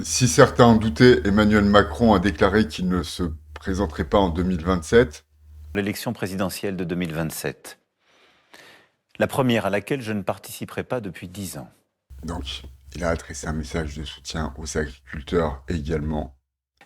Si certains en doutaient, Emmanuel Macron a déclaré qu'il ne se présenterait pas en 2027. L'élection présidentielle de 2027. La première à laquelle je ne participerai pas depuis 10 ans. Donc, il a adressé un message de soutien aux agriculteurs également.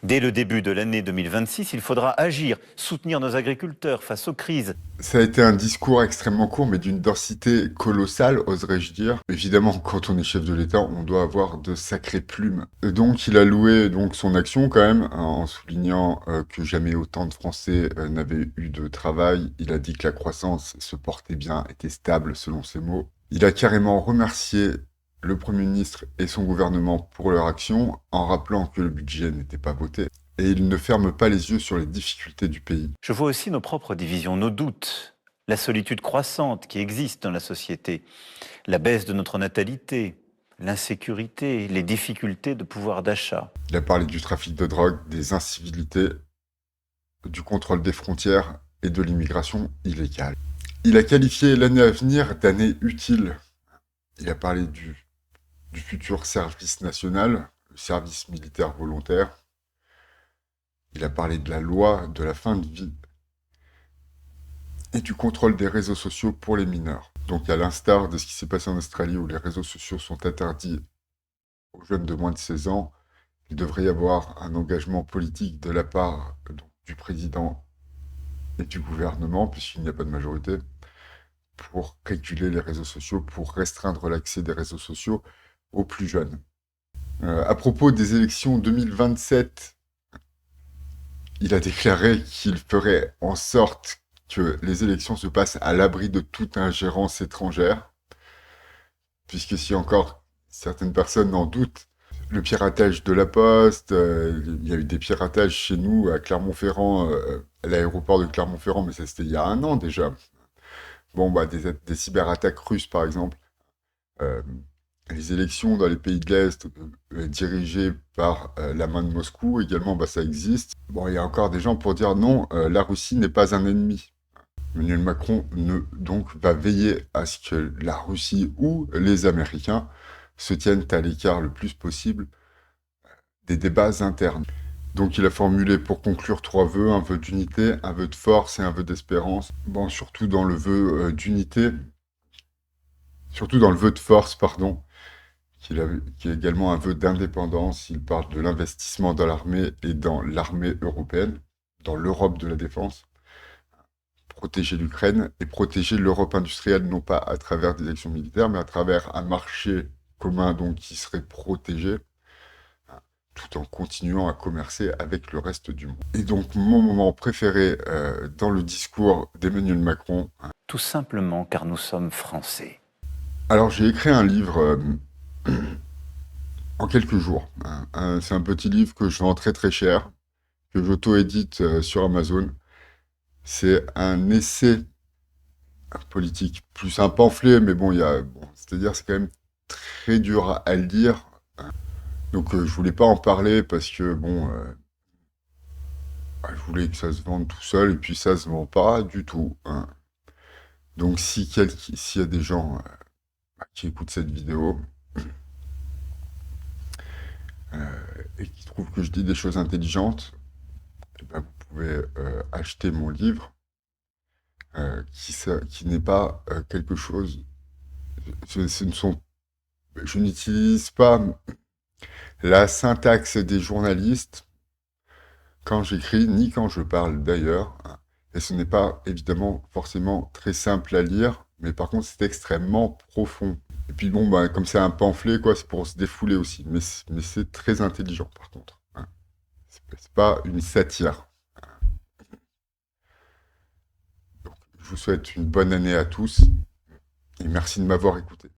Dès le début de l'année 2026, il faudra agir, soutenir nos agriculteurs face aux crises. Ça a été un discours extrêmement court, mais d'une densité colossale, oserais-je dire. Évidemment, quand on est chef de l'État, on doit avoir de sacrées plumes. Et donc, il a loué donc son action quand même, hein, en soulignant que jamais autant de Français n'avaient eu de travail. Il a dit que la croissance se portait bien, était stable, selon ses mots. Il a carrément remercié le Premier ministre et son gouvernement pour leur action, en rappelant que le budget n'était pas voté. Et il ne ferme pas les yeux sur les difficultés du pays. Je vois aussi nos propres divisions, nos doutes, la solitude croissante qui existe dans la société, la baisse de notre natalité, l'insécurité, les difficultés de pouvoir d'achat. Il a parlé du trafic de drogue, des incivilités, du contrôle des frontières et de l'immigration illégale. Il a qualifié l'année à venir d'année utile. Il a parlé du futur service national, le service militaire volontaire. Il a parlé de la loi de la fin de vie et du contrôle des réseaux sociaux pour les mineurs. Donc à l'instar de ce qui s'est passé en Australie où les réseaux sociaux sont interdits aux jeunes de moins de 16 ans, il devrait y avoir un engagement politique de la part du président et du gouvernement, puisqu'il n'y a pas de majorité, pour réguler les réseaux sociaux, pour restreindre l'accès des réseaux sociaux aux plus jeunes. À propos des élections 2027, il a déclaré qu'il ferait en sorte que les élections se passent à l'abri de toute ingérence étrangère, puisque si encore certaines personnes en doutent, le piratage de la Poste, il y a eu des piratages chez nous à Clermont-Ferrand, à l'aéroport de Clermont-Ferrand, mais ça c'était il y a un an déjà. Bon, bah, des cyberattaques russes par exemple. Euh, les élections dans les pays de l'Est dirigées par la main de Moscou, également, bah, ça existe. Bon, il y a encore des gens pour dire non, la Russie n'est pas un ennemi. Emmanuel Macron donc va veiller à ce que la Russie ou les Américains se tiennent à l'écart le plus possible des débats internes. Donc il a formulé pour conclure trois vœux, un vœu d'unité, un vœu de force et un vœu d'espérance. Bon, surtout dans le vœu d'unité, surtout dans le vœu de force, pardon, qui est également un vœu d'indépendance. Il parle de l'investissement dans l'armée et dans l'armée européenne, dans l'Europe de la défense, protéger l'Ukraine et protéger l'Europe industrielle, non pas à travers des actions militaires, mais à travers un marché commun donc qui serait protégé, tout en continuant à commercer avec le reste du monde. Et donc mon moment préféré dans le discours d'Emmanuel Macron. Tout simplement car nous sommes français. Alors j'ai écrit un livre en quelques jours. C'est un petit livre que je vends très très cher, que j'auto-édite sur Amazon. C'est un essai politique, plus un pamphlet, mais bon, c'est-à-dire c'est quand même très dur à lire. Donc je voulais pas en parler parce que bon, je voulais que ça se vende tout seul et puis ça se vend pas du tout, hein. Donc s'il y a des gens qui écoutent cette vidéo et qui trouvent que je dis des choses intelligentes, eh ben, vous pouvez acheter mon livre qui n'est pas quelque chose. Ce ne sont, je n'utilise pas la syntaxe des journalistes quand j'écris, ni quand je parle d'ailleurs. Et ce n'est pas évidemment forcément très simple à lire, mais par contre c'est extrêmement profond. Et puis bon, bah, comme c'est un pamphlet, quoi, c'est pour se défouler aussi. Mais c'est très intelligent par contre, hein. C'est pas une satire. Donc, je vous souhaite une bonne année à tous et merci de m'avoir écouté.